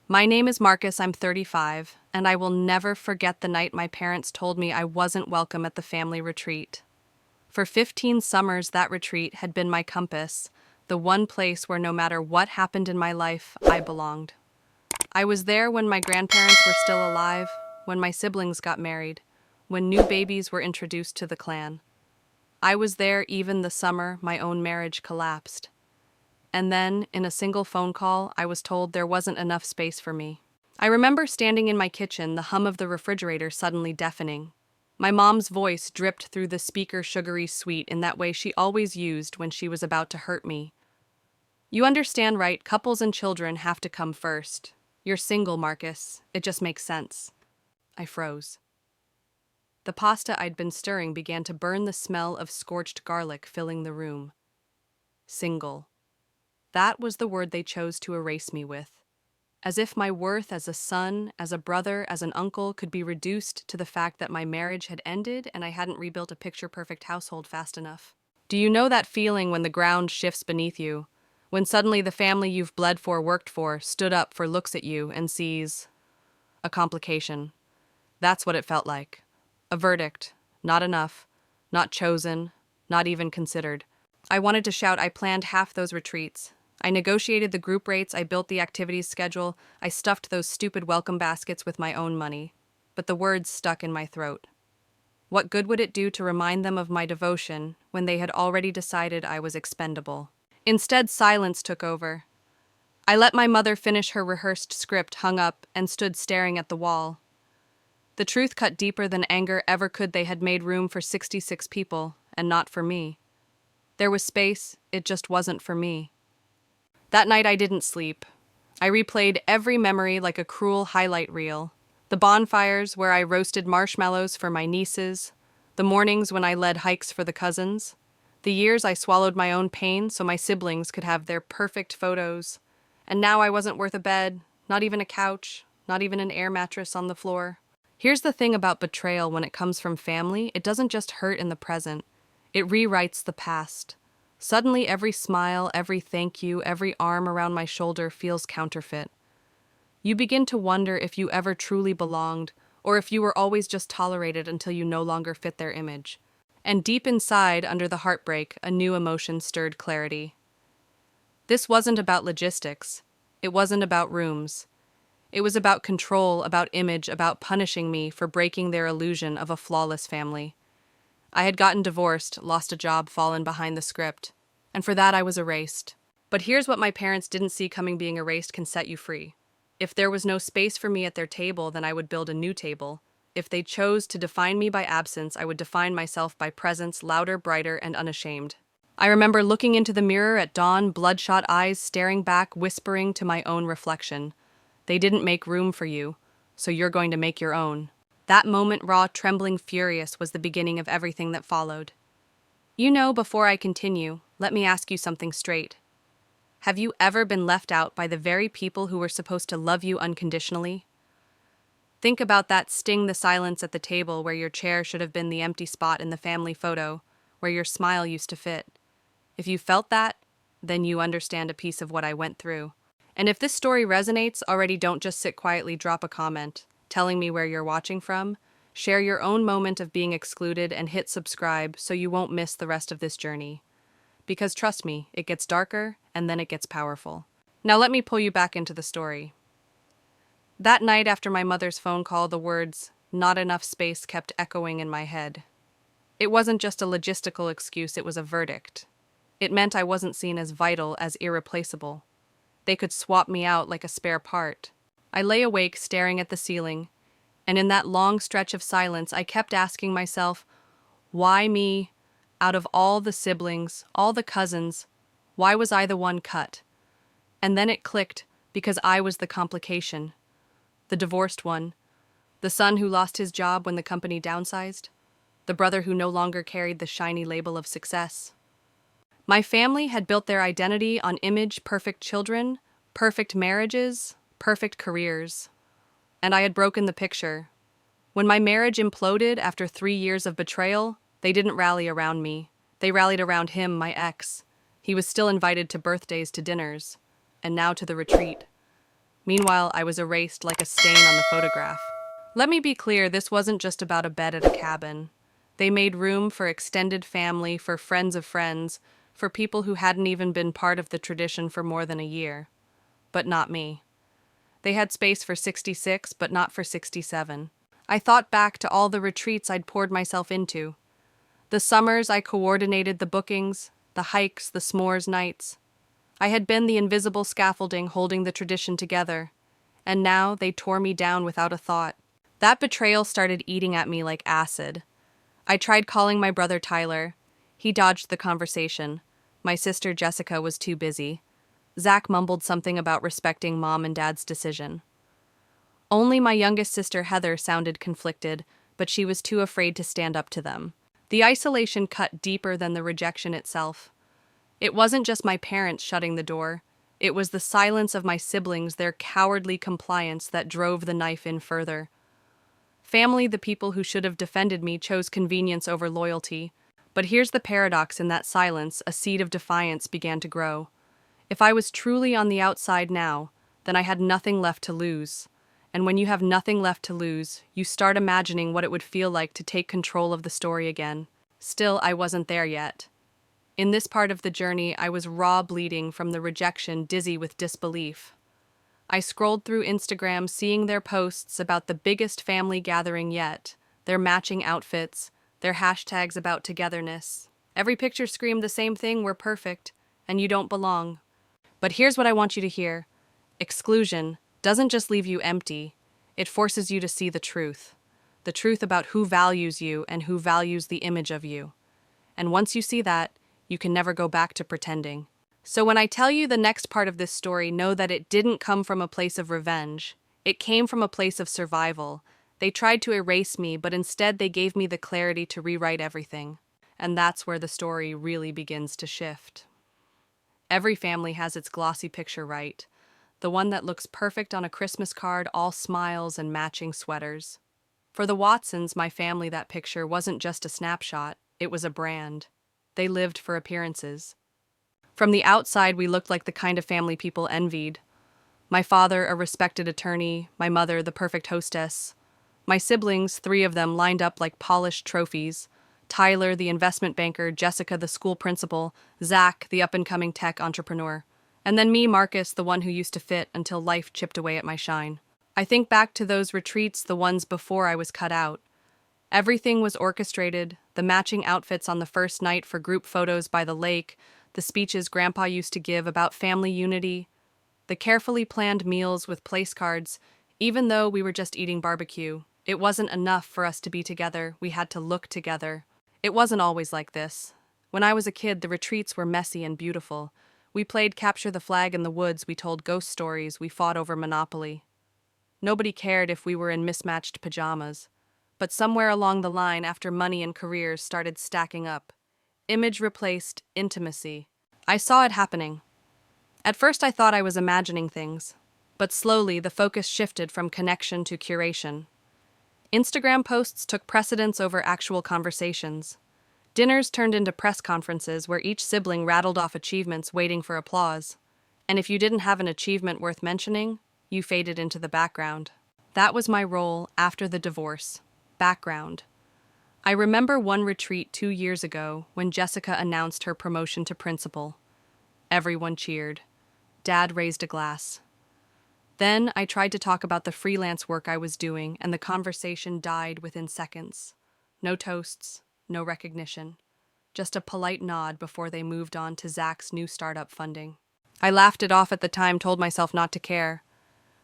My name is Marcus, I'm 35, and I will never forget the night my parents told me I wasn't welcome at the family retreat. For 15 summers, that retreat had been my compass, the one place where no matter what happened in my life, I belonged. I was there when my grandparents were still alive, when my siblings got married, when new babies were introduced to the clan. I was there even the summer my own marriage collapsed. And then, in a single phone call, I was told there wasn't enough space for me. I remember standing in my kitchen, the hum of the refrigerator suddenly deafening. My mom's voice dripped through the speaker sugary sweet in that way she always used when she was about to hurt me. You understand, right? Couples and children have to come first. You're single, Marcus. It just makes sense. I froze. The pasta I'd been stirring began to burn, the smell of scorched garlic filling the room. Single. That was the word they chose to erase me with. As if my worth as a son, as a brother, as an uncle could be reduced to the fact that my marriage had ended and I hadn't rebuilt a picture-perfect household fast enough. Do you know that feeling when the ground shifts beneath you? When suddenly the family you've bled for, worked for, stood up for, looks at you and sees a complication. That's what it felt like. A verdict. Not enough. Not chosen. Not even considered. I wanted to shout. I planned half those retreats. I negotiated the group rates, I built the activities schedule, I stuffed those stupid welcome baskets with my own money. But the words stuck in my throat. What good would it do to remind them of my devotion when they had already decided I was expendable? Instead, silence took over. I let my mother finish her rehearsed script, hung up, and stood staring at the wall. The truth cut deeper than anger ever could. They had made room for 66 people, and not for me. There was space, it just wasn't for me. That night I didn't sleep. I replayed every memory like a cruel highlight reel. The bonfires where I roasted marshmallows for my nieces, the mornings when I led hikes for the cousins, the years I swallowed my own pain so my siblings could have their perfect photos. And now I wasn't worth a bed, not even a couch, not even an air mattress on the floor. Here's the thing about betrayal when it comes from family, it doesn't just hurt in the present. It rewrites the past. Suddenly, every smile, every thank you, every arm around my shoulder feels counterfeit. You begin to wonder if you ever truly belonged, or if you were always just tolerated until you no longer fit their image. And deep inside, under the heartbreak, a new emotion stirred clarity. This wasn't about logistics. It wasn't about rooms. It was about control, about image, about punishing me for breaking their illusion of a flawless family. I had gotten divorced, lost a job, fallen behind the script, and for that I was erased. But here's what my parents didn't see coming. Being erased can set you free. If there was no space for me at their table, then I would build a new table. If they chose to define me by absence, I would define myself by presence, louder, brighter, and unashamed. I remember looking into the mirror at dawn, bloodshot eyes staring back, whispering to my own reflection, "They didn't make room for you, so you're going to make your own." That moment, raw, trembling, furious, was the beginning of everything that followed. Before I continue, let me ask you something straight. Have you ever been left out by the very people who were supposed to love you unconditionally? Think about that. Sting the silence at the table where your chair should have been the empty spot in the family photo, where your smile used to fit. If you felt that, then you understand a piece of what I went through. And if this story resonates already, don't just sit quietly, drop a comment telling me where you're watching from, share your own moment of being excluded, and hit subscribe so you won't miss the rest of this journey. Because trust me, it gets darker and then it gets powerful. Now let me pull you back into the story. That night after my mother's phone call, the words, "not enough space," kept echoing in my head. It wasn't just a logistical excuse, it was a verdict. It meant I wasn't seen as vital, as irreplaceable. They could swap me out like a spare part. I lay awake staring at the ceiling, and in that long stretch of silence I kept asking myself, why me? Out of all the siblings, all the cousins, why was I the one cut? And then it clicked, because I was the complication. The divorced one. The son who lost his job when the company downsized. The brother who no longer carried the shiny label of success. My family had built their identity on image, perfect children, perfect marriages, perfect careers. And I had broken the picture. When my marriage imploded after 3 years of betrayal, they didn't rally around me. They rallied around him, my ex. He was still invited to birthdays, to dinners, and now to the retreat. Meanwhile, I was erased like a stain on the photograph. Let me be clear, this wasn't just about a bed at a cabin. They made room for extended family, for friends of friends, for people who hadn't even been part of the tradition for more than a year. But not me. They had space for 66, but not for 67. I thought back to all the retreats I'd poured myself into. The summers I coordinated the bookings, the hikes, the s'mores nights. I had been the invisible scaffolding holding the tradition together, and now they tore me down without a thought. That betrayal started eating at me like acid. I tried calling my brother Tyler. He dodged the conversation. My sister Jessica was too busy. Zach mumbled something about respecting Mom and Dad's decision. Only my youngest sister Heather sounded conflicted, but she was too afraid to stand up to them. The isolation cut deeper than the rejection itself. It wasn't just my parents shutting the door. It was the silence of my siblings, their cowardly compliance, that drove the knife in further. Family, the people who should have defended me, chose convenience over loyalty. But here's the paradox: in that silence, a seed of defiance began to grow. If I was truly on the outside now, then I had nothing left to lose. And when you have nothing left to lose, you start imagining what it would feel like to take control of the story again. Still, I wasn't there yet. In this part of the journey, I was raw, bleeding from the rejection, dizzy with disbelief. I scrolled through Instagram, seeing their posts about the biggest family gathering yet, their matching outfits, their hashtags about togetherness. Every picture screamed the same thing: we're perfect, and you don't belong. But here's what I want you to hear. Exclusion doesn't just leave you empty, it forces you to see the truth. The truth about who values you and who values the image of you. And once you see that, you can never go back to pretending. So when I tell you the next part of this story, know that it didn't come from a place of revenge. It came from a place of survival. They tried to erase me, but instead they gave me the clarity to rewrite everything. And that's where the story really begins to shift. Every family has its glossy picture, right? The one that looks perfect on a Christmas card, all smiles and matching sweaters. For the Watsons, my family, that picture wasn't just a snapshot, it was a brand. They lived for appearances. From the outside, we looked like the kind of family people envied. My father, a respected attorney, my mother, the perfect hostess. My siblings, 3 of them, lined up like polished trophies. Tyler, the investment banker, Jessica, the school principal, Zach, the up-and-coming tech entrepreneur. And then me, Marcus, the one who used to fit until life chipped away at my shine. I think back to those retreats, the ones before I was cut out. Everything was orchestrated, the matching outfits on the first night for group photos by the lake, the speeches Grandpa used to give about family unity, the carefully planned meals with place cards. Even though we were just eating barbecue, it wasn't enough for us to be together, we had to look together. It wasn't always like this. When I was a kid, the retreats were messy and beautiful. We played capture the flag in the woods, we told ghost stories, we fought over Monopoly. Nobody cared if we were in mismatched pajamas. But somewhere along the line, after money and careers started stacking up, image replaced intimacy. I saw it happening. At first I thought I was imagining things, but slowly the focus shifted from connection to curation. Instagram posts took precedence over actual conversations. Dinners turned into press conferences where each sibling rattled off achievements waiting for applause. And if you didn't have an achievement worth mentioning, you faded into the background. That was my role after the divorce. Background. I remember one retreat 2 years ago when Jessica announced her promotion to principal. Everyone cheered. Dad raised a glass. Then I tried to talk about the freelance work I was doing, and the conversation died within seconds. No toasts, no recognition. Just a polite nod before they moved on to Zach's new startup funding. I laughed it off at the time, told myself not to care.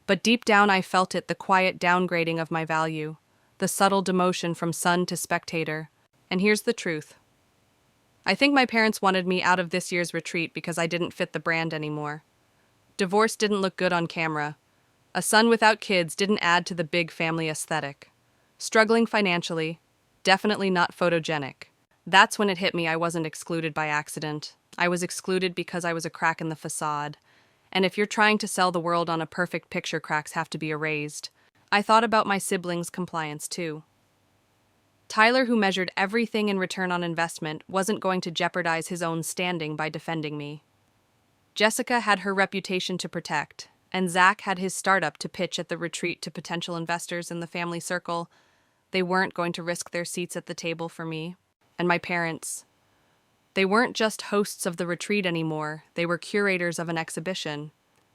But deep down I felt it, the quiet downgrading of my value, the subtle demotion from son to spectator. And here's the truth. I think my parents wanted me out of this year's retreat because I didn't fit the brand anymore. Divorce didn't look good on camera. A son without kids didn't add to the big family aesthetic. Struggling financially, definitely not photogenic. That's when it hit me I wasn't excluded by accident. I was excluded because I was a crack in the facade. And if you're trying to sell the world on a perfect picture, cracks have to be erased. I thought about my siblings' compliance too. Tyler, who measured everything in return on investment, wasn't going to jeopardize his own standing by defending me. Jessica had her reputation to protect, And Zach had his startup to pitch at the retreat to potential investors in the family circle. They weren't going to risk their seats at the table for me. And my parents. They weren't just hosts of the retreat anymore, they were curators of an exhibition.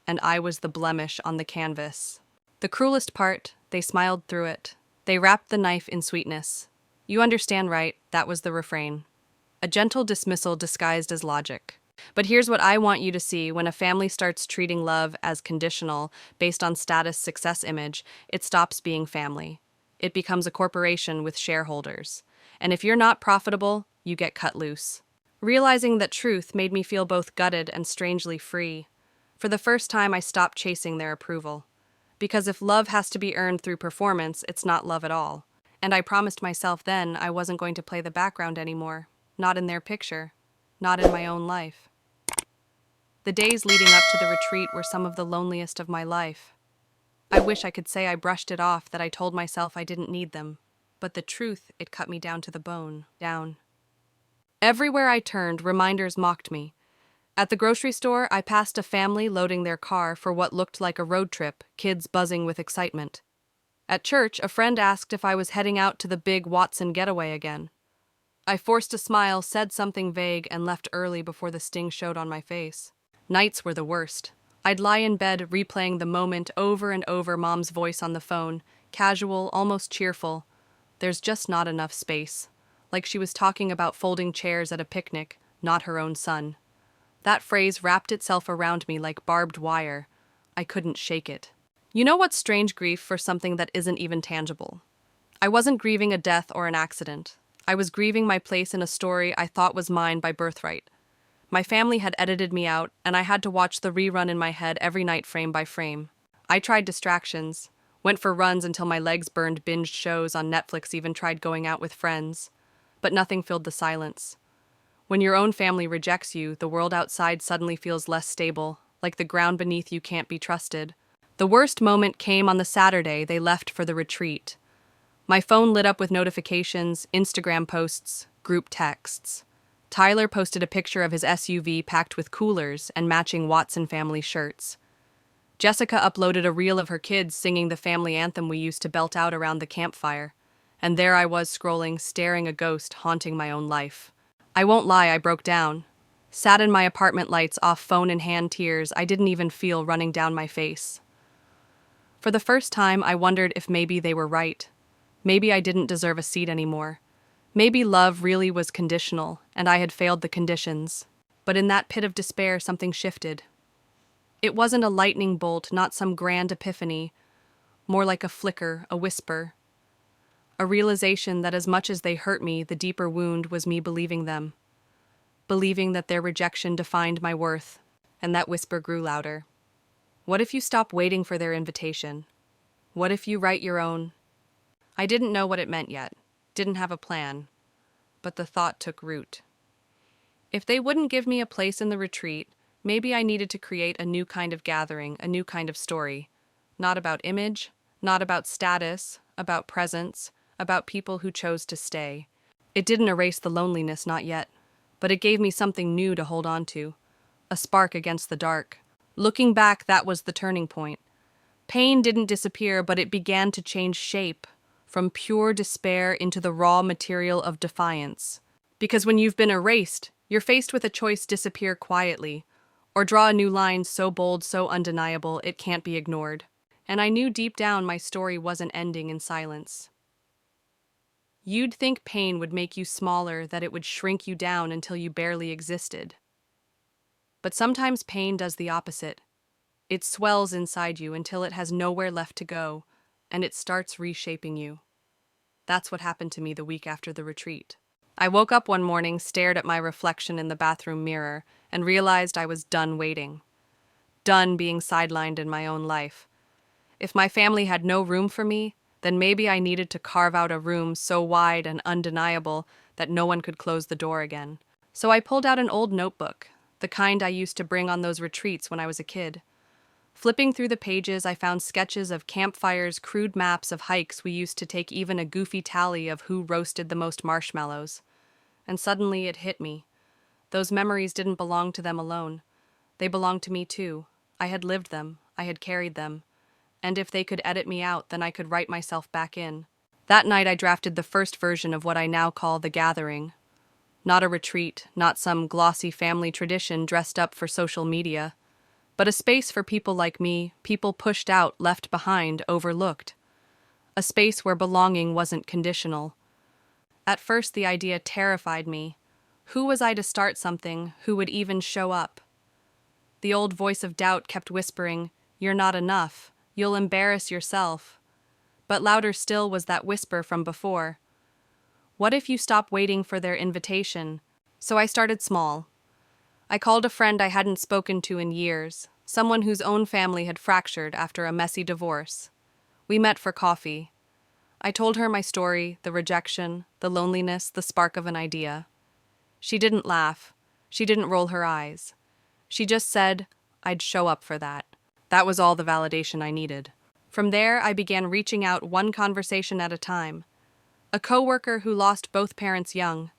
And I was the blemish on the canvas. The cruelest part, they smiled through it. They wrapped the knife in sweetness. You understand, right? That was the refrain. A gentle dismissal disguised as logic. But here's what I want you to see: when a family starts treating love as conditional, based on status success image, it stops being family. It becomes a corporation with shareholders. And if you're not profitable, you get cut loose. Realizing that truth made me feel both gutted and strangely free. For the first time, I stopped chasing their approval. Because if love has to be earned through performance, it's not love at all. And I promised myself then I wasn't going to play the background anymore. Not in their picture. Not in my own life. The days leading up to the retreat were some of the loneliest of my life. I wish I could say I brushed it off, that I told myself I didn't need them. But the truth, it cut me down to the bone. Down. Everywhere I turned, reminders mocked me. At the grocery store, I passed a family loading their car for what looked like a road trip, kids buzzing with excitement. At church, a friend asked if I was heading out to the big Watson getaway again. I forced a smile, said something vague, and left early before the sting showed on my face. Nights were the worst. I'd lie in bed replaying the moment over and over, Mom's voice on the phone, casual, almost cheerful. There's just not enough space. Like she was talking about folding chairs at a picnic, not her own son. That phrase wrapped itself around me like barbed wire. I couldn't shake it. You know what's strange grief for something that isn't even tangible? I wasn't grieving a death or an accident. I was grieving my place in a story I thought was mine by birthright. My family had edited me out, and I had to watch the rerun in my head every night, frame by frame. I tried distractions, went for runs until my legs burned, binged shows on Netflix, even tried going out with friends. But nothing filled the silence. When your own family rejects you, the world outside suddenly feels less stable, like the ground beneath you can't be trusted. The worst moment came on the Saturday they left for the retreat. My phone lit up with notifications, Instagram posts, group texts. Tyler posted a picture of his SUV packed with coolers and matching Watson family shirts. Jessica uploaded a reel of her kids singing the family anthem we used to belt out around the campfire. And there I was scrolling, staring a ghost, haunting my own life. I won't lie, I broke down. Sat in my apartment, lights off, phone in hand, tears I didn't even feel running down my face. For the first time, I wondered if maybe they were right. Maybe I didn't deserve a seat anymore. Maybe love really was conditional, and I had failed the conditions. But in that pit of despair, something shifted. It wasn't a lightning bolt, not some grand epiphany, more like a flicker, a whisper. A realization that as much as they hurt me, the deeper wound was me believing them. Believing that their rejection defined my worth, and that whisper grew louder. What if you stop waiting for their invitation? What if you write your own? I didn't know what it meant yet, didn't have a plan, but the thought took root. If they wouldn't give me a place in the retreat, maybe I needed to create a new kind of gathering, a new kind of story. Not about image, not about status, about presence, about people who chose to stay. It didn't erase the loneliness, not yet, but it gave me something new to hold on to, a spark against the dark. Looking back, that was the turning point. Pain didn't disappear, but it began to change shape, from pure despair into the raw material of defiance. Because when you've been erased, you're faced with a choice: disappear quietly, or draw a new line so bold, so undeniable, it can't be ignored. And I knew deep down my story wasn't ending in silence. You'd think pain would make you smaller, that it would shrink you down until you barely existed. But sometimes pain does the opposite. It swells inside you until it has nowhere left to go, and it starts reshaping you. That's what happened to me the week after the retreat. I woke up one morning, stared at my reflection in the bathroom mirror, and realized I was done waiting. Done being sidelined in my own life. If my family had no room for me, then maybe I needed to carve out a room so wide and undeniable that no one could close the door again. So I pulled out an old notebook, the kind I used to bring on those retreats when I was a kid. Flipping through the pages, I found sketches of campfires, crude maps of hikes we used to take, even a goofy tally of who roasted the most marshmallows. And suddenly it hit me. Those memories didn't belong to them alone. They belonged to me too. I had lived them. I had carried them, and if they could edit me out, then I could write myself back in. That night I drafted the first version of what I now call the gathering. Not a retreat, not some glossy family tradition dressed up for social media, but a space for people like me, people pushed out, left behind, overlooked. A space where belonging wasn't conditional. At first the idea terrified me. Who was I to start something? Who would even show up? The old voice of doubt kept whispering, "You're not enough. You'll embarrass yourself." But louder still was that whisper from before. What if you stop waiting for their invitation? So I started small. I called a friend I hadn't spoken to in years, someone whose own family had fractured after a messy divorce. We met for coffee. I told her my story, the rejection, the loneliness, the spark of an idea. She didn't laugh. She didn't roll her eyes. She just said, I'd show up for that. That was all the validation I needed. From there, I began reaching out one conversation at a time. A coworker who lost both parents young.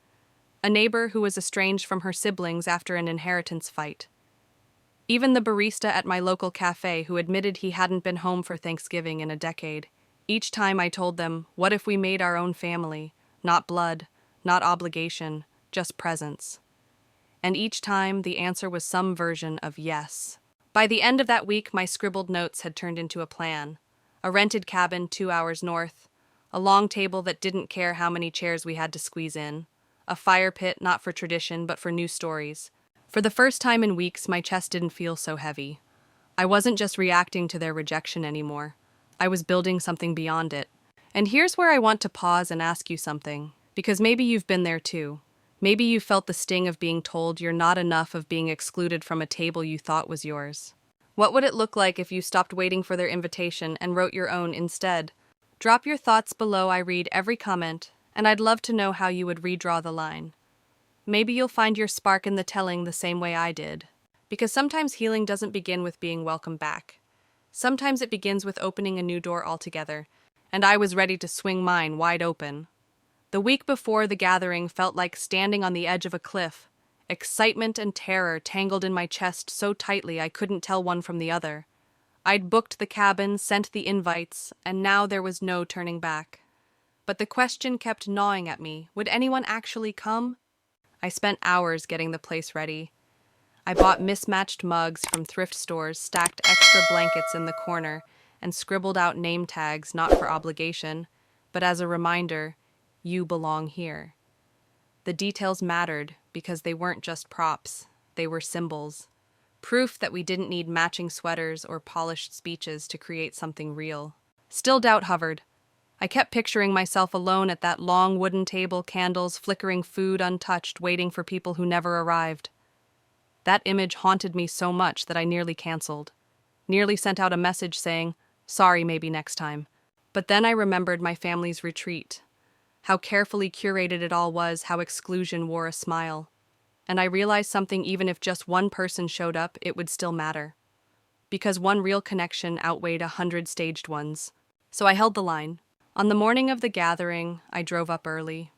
A neighbor who was estranged from her siblings after an inheritance fight. Even the barista at my local cafe who admitted he hadn't been home for Thanksgiving in a decade. Each time I told them, what if we made our own family? Not blood, not obligation, just presence. And each time the answer was some version of yes. By the end of that week, my scribbled notes had turned into a plan. A rented cabin 2 hours north. A long table that didn't care how many chairs we had to squeeze in. A fire pit not for tradition but for new stories. For the first time in weeks, my chest didn't feel so heavy. I wasn't just reacting to their rejection anymore. I was building something beyond it. And here's where I want to pause and ask you something, because maybe you've been there too. Maybe you felt the sting of being told you're not enough, of being excluded from a table you thought was yours. What would it look like if you stopped waiting for their invitation and wrote your own instead? Drop your thoughts below. I read every comment, and I'd love to know how you would redraw the line. Maybe you'll find your spark in the telling the same way I did. Because sometimes healing doesn't begin with being welcome back. Sometimes it begins with opening a new door altogether, and I was ready to swing mine wide open. The week before the gathering felt like standing on the edge of a cliff. Excitement and terror tangled in my chest so tightly I couldn't tell one from the other. I'd booked the cabin, sent the invites, and now there was no turning back. But the question kept gnawing at me. Would anyone actually come? I spent hours getting the place ready. I bought mismatched mugs from thrift stores, stacked extra blankets in the corner, and scribbled out name tags not for obligation, but as a reminder, you belong here. The details mattered because they weren't just props, they were symbols. Proof that we didn't need matching sweaters or polished speeches to create something real. Still doubt hovered. I kept picturing myself alone at that long wooden table, candles flickering, food untouched, waiting for people who never arrived. That image haunted me so much that I nearly canceled. Nearly sent out a message saying, sorry, maybe next time. But then I remembered my family's retreat. How carefully curated it all was, how exclusion wore a smile. And I realized something: even if just one person showed up, it would still matter. Because one real connection outweighed 100 staged ones. So I held the line. On the morning of the gathering, I drove up early.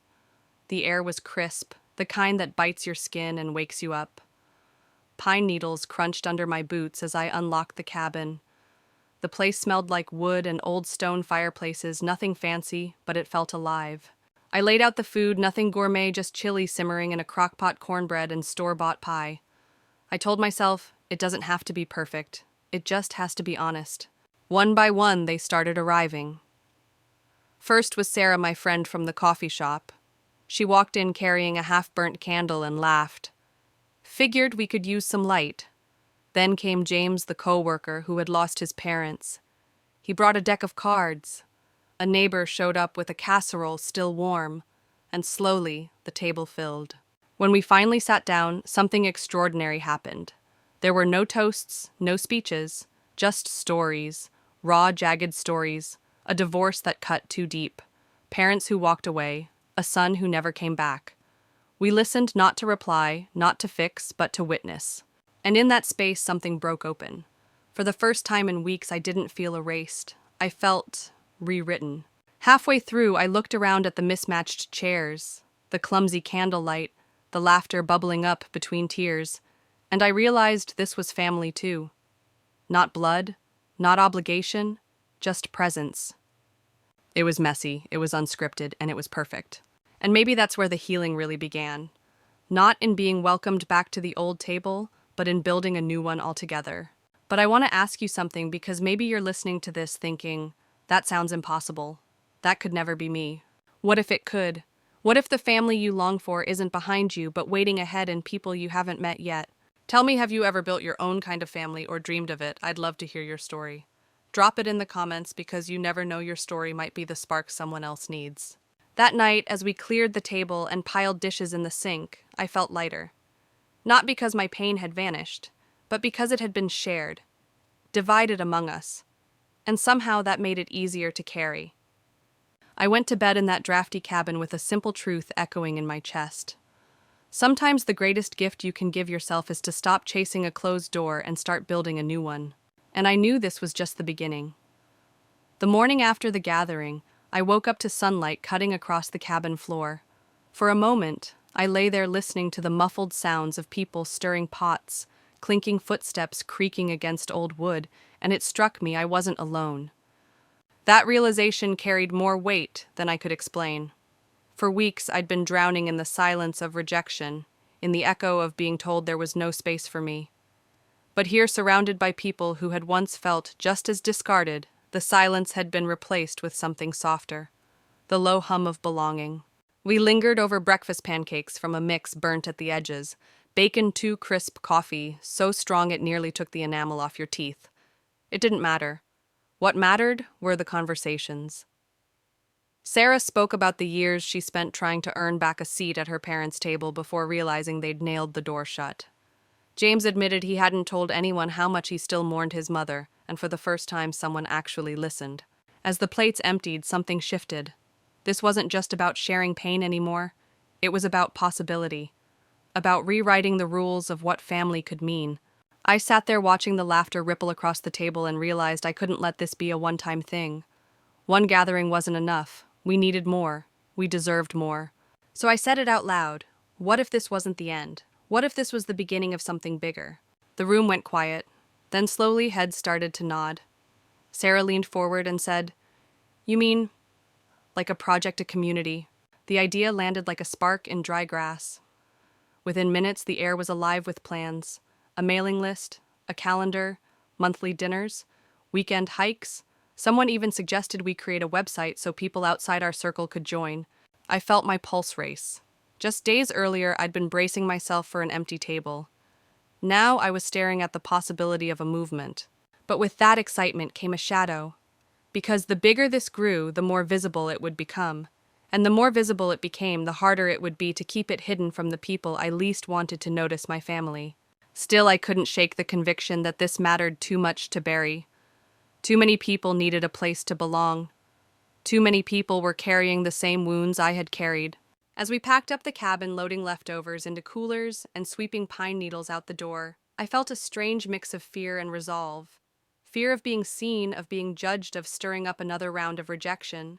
The air was crisp, the kind that bites your skin and wakes you up. Pine needles crunched under my boots as I unlocked the cabin. The place smelled like wood and old stone fireplaces, nothing fancy, but it felt alive. I laid out the food, nothing gourmet, just chili simmering in a crock-pot, cornbread and store-bought pie. I told myself, it doesn't have to be perfect. It just has to be honest. One by one, they started arriving. First was Sarah, my friend from the coffee shop. She walked in carrying a half-burnt candle and laughed. Figured we could use some light. Then came James, the co-worker who had lost his parents. He brought a deck of cards. A neighbor showed up with a casserole still warm, and slowly the table filled. When we finally sat down, something extraordinary happened. There were no toasts, no speeches, just stories, raw, jagged stories, a divorce that cut too deep, parents who walked away, a son who never came back. We listened not to reply, not to fix, but to witness. And in that space, something broke open. For the first time in weeks, I didn't feel erased. I felt rewritten. Halfway through, I looked around at the mismatched chairs, the clumsy candlelight, the laughter bubbling up between tears, and I realized this was family too. Not blood, Not obligation, just presence. It was messy, it was unscripted, and it was perfect. And maybe that's where the healing really began. Not in being welcomed back to the old table, but in building a new one altogether. But I want to ask you something because maybe you're listening to this thinking, that sounds impossible. That could never be me. What if it could? What if the family you long for isn't behind you, but waiting ahead in people you haven't met yet? Tell me, have you ever built your own kind of family or dreamed of it? I'd love to hear your story. Drop it in the comments because you never know, your story might be the spark someone else needs. That night, as we cleared the table and piled dishes in the sink, I felt lighter. Not because my pain had vanished, but because it had been shared, divided among us, and somehow that made it easier to carry. I went to bed in that drafty cabin with a simple truth echoing in my chest. Sometimes the greatest gift you can give yourself is to stop chasing a closed door and start building a new one. And I knew this was just the beginning. The morning after the gathering, I woke up to sunlight cutting across the cabin floor. For a moment, I lay there listening to the muffled sounds of people stirring pots, clinking footsteps creaking against old wood, and it struck me I wasn't alone. That realization carried more weight than I could explain. For weeks, I'd been drowning in the silence of rejection, in the echo of being told there was no space for me. But here, surrounded by people who had once felt just as discarded, the silence had been replaced with something softer, the low hum of belonging. We lingered over breakfast pancakes from a mix burnt at the edges, bacon too crisp, coffee so strong it nearly took the enamel off your teeth. It didn't matter. What mattered were the conversations. Sarah spoke about the years she spent trying to earn back a seat at her parents' table before realizing they'd nailed the door shut. James admitted he hadn't told anyone how much he still mourned his mother, and for the first time someone actually listened. As the plates emptied, something shifted. This wasn't just about sharing pain anymore. It was about possibility. About rewriting the rules of what family could mean. I sat there watching the laughter ripple across the table and realized I couldn't let this be a one-time thing. One gathering wasn't enough. We needed more. We deserved more. So I said it out loud. What if this wasn't the end? What if this was the beginning of something bigger? The room went quiet. Then slowly heads started to nod. Sarah leaned forward and said, "You mean, like a project, a community?" The idea landed like a spark in dry grass. Within minutes, the air was alive with plans. A mailing list, a calendar, monthly dinners, weekend hikes. Someone even suggested we create a website so people outside our circle could join. I felt my pulse race. Just days earlier, I'd been bracing myself for an empty table. Now I was staring at the possibility of a movement. But with that excitement came a shadow. Because the bigger this grew, the more visible it would become. And the more visible it became, the harder it would be to keep it hidden from the people I least wanted to notice, my family. Still, I couldn't shake the conviction that this mattered too much to bury. Too many people needed a place to belong. Too many people were carrying the same wounds I had carried. As we packed up the cabin, loading leftovers into coolers and sweeping pine needles out the door, I felt a strange mix of fear and resolve. Fear of being seen, of being judged, of stirring up another round of rejection.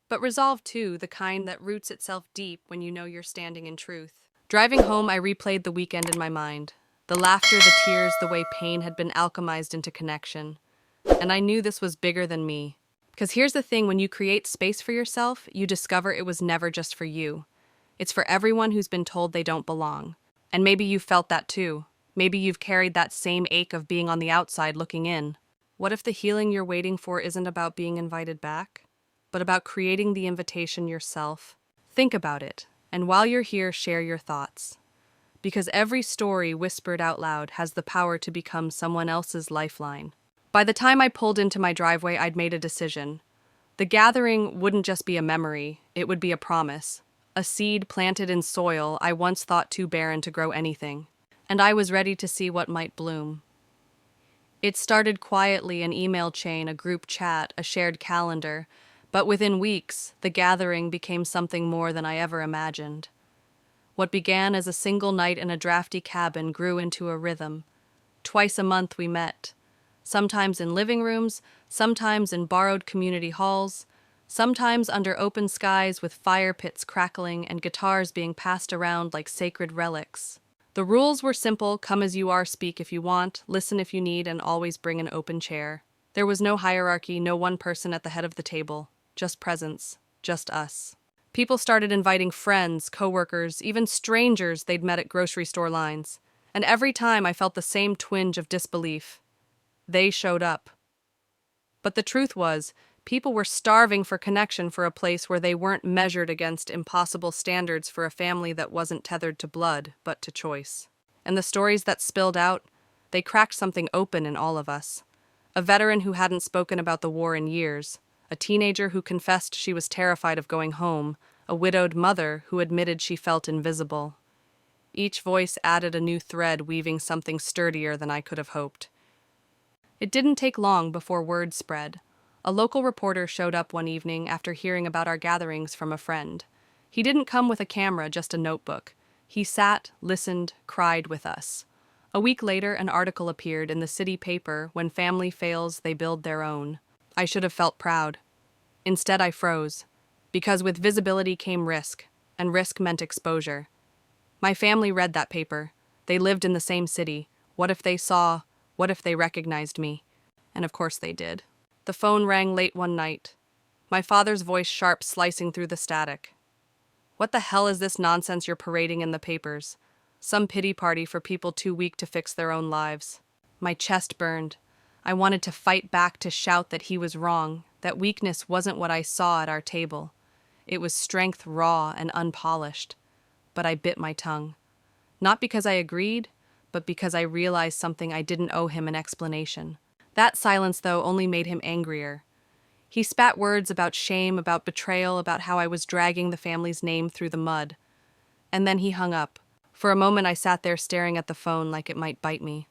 But resolve, too, the kind that roots itself deep when you know you're standing in truth. Driving home, I replayed the weekend in my mind. The laughter, the tears, the way pain had been alchemized into connection. And I knew this was bigger than me. Because here's the thing, when you create space for yourself, you discover it was never just for you. It's for everyone who's been told they don't belong. And maybe you've felt that too. Maybe you've carried that same ache of being on the outside looking in. What if the healing you're waiting for isn't about being invited back, but about creating the invitation yourself? Think about it, and while you're here, share your thoughts. Because every story whispered out loud has the power to become someone else's lifeline. By the time I pulled into my driveway, I'd made a decision. The gathering wouldn't just be a memory, it would be a promise. A seed planted in soil I once thought too barren to grow anything. And I was ready to see what might bloom. It started quietly, an email chain, a group chat, a shared calendar, but within weeks, the gathering became something more than I ever imagined. What began as a single night in a drafty cabin grew into a rhythm. Twice a month we met. Sometimes in living rooms, sometimes in borrowed community halls, sometimes under open skies with fire pits crackling and guitars being passed around like sacred relics. The rules were simple: come as you are, speak if you want, listen if you need, and always bring an open chair. There was no hierarchy, no one person at the head of the table, just presence, just us. People started inviting friends, coworkers, even strangers they'd met at grocery store lines. And every time I felt the same twinge of disbelief. They showed up. But the truth was, people were starving for connection for a place where they weren't measured against impossible standards for a family that wasn't tethered to blood, but to choice. And the stories that spilled out, they cracked something open in all of us. A veteran who hadn't spoken about the war in years, a teenager who confessed she was terrified of going home, a widowed mother who admitted she felt invisible. Each voice added a new thread, weaving something sturdier than I could have hoped. It didn't take long before word spread. A local reporter showed up one evening after hearing about our gatherings from a friend. He didn't come with a camera, just a notebook. He sat, listened, cried with us. A week later, an article appeared in the city paper, "When family fails, they build their own." I should have felt proud. Instead, I froze. Because with visibility came risk, and risk meant exposure. My family read that paper. They lived in the same city. What if they saw? What if they recognized me? And of course they did. The phone rang late one night. My father's voice sharp, slicing through the static. "What the hell is this nonsense you're parading in the papers? Some pity party for people too weak to fix their own lives." My chest burned. I wanted to fight back, to shout that he was wrong, that weakness wasn't what I saw at our table. It was strength, raw and unpolished. But I bit my tongue. Not because I agreed, but because I realized something: I didn't owe him an explanation. That silence, though, only made him angrier. He spat words about shame, about betrayal, about how I was dragging the family's name through the mud. And then he hung up. For a moment I sat there staring at the phone like it might bite me.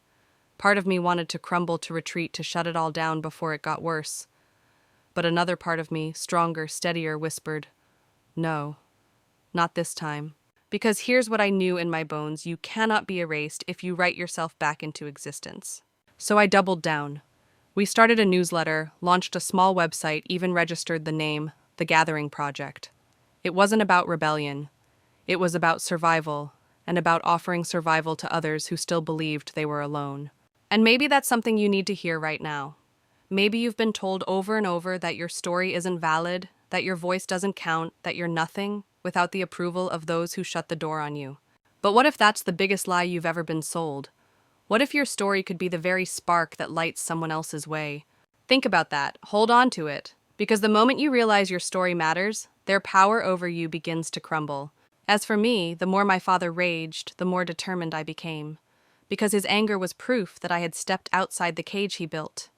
Part of me wanted to crumble, to retreat, to shut it all down before it got worse. But another part of me, stronger, steadier, whispered, "No, not this time." Because here's what I knew in my bones: you cannot be erased if you write yourself back into existence. So I doubled down. We started a newsletter, launched a small website, even registered the name, The Gathering Project. It wasn't about rebellion. It was about survival, and about offering survival to others who still believed they were alone. And maybe that's something you need to hear right now. Maybe you've been told over and over that your story isn't valid, that your voice doesn't count, that you're nothing, without the approval of those who shut the door on you. But what if that's the biggest lie you've ever been sold? What if your story could be the very spark that lights someone else's way? Think about that. Hold on to it. Because the moment you realize your story matters, their power over you begins to crumble. As for me, the more my father raged, the more determined I became. Because his anger was proof that I had stepped outside the cage he built.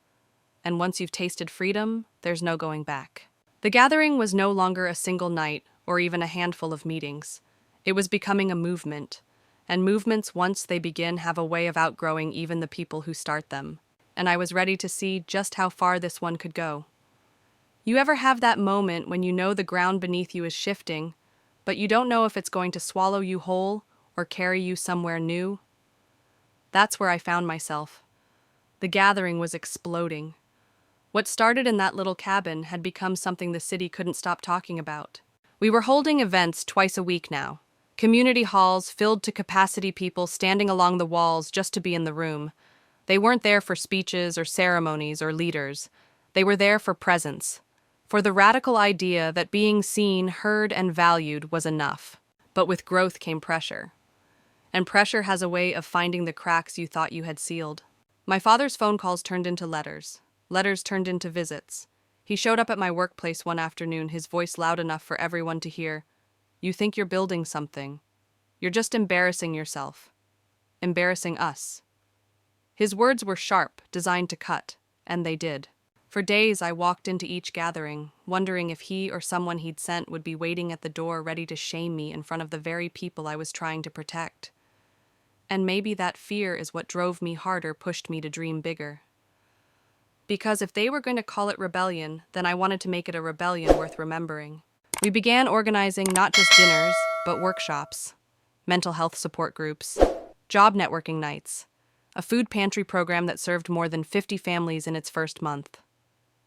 And once you've tasted freedom, there's no going back. The gathering was no longer a single night, or even a handful of meetings. It was becoming a movement. And movements, once they begin, have a way of outgrowing even the people who start them. And I was ready to see just how far this one could go. You ever have that moment when you know the ground beneath you is shifting, but you don't know if it's going to swallow you whole or carry you somewhere new? That's where I found myself. The gathering was exploding. What started in that little cabin had become something the city couldn't stop talking about. We were holding events twice a week now. Community halls filled to capacity, people standing along the walls just to be in the room. They weren't there for speeches or ceremonies or leaders. They were there for presence, for the radical idea that being seen, heard, and valued was enough. But with growth came pressure. And pressure has a way of finding the cracks you thought you had sealed. My father's phone calls turned into letters. Letters turned into visits. He showed up at my workplace one afternoon, his voice loud enough for everyone to hear. "You think you're building something. You're just embarrassing yourself. Embarrassing us." His words were sharp, designed to cut, and they did. For days I walked into each gathering, wondering if he or someone he'd sent would be waiting at the door ready to shame me in front of the very people I was trying to protect. And maybe that fear is what drove me harder, pushed me to dream bigger. Because if they were going to call it rebellion, then I wanted to make it a rebellion worth remembering. We began organizing not just dinners, but workshops, mental health support groups, job networking nights, a food pantry program that served more than 50 families in its first month.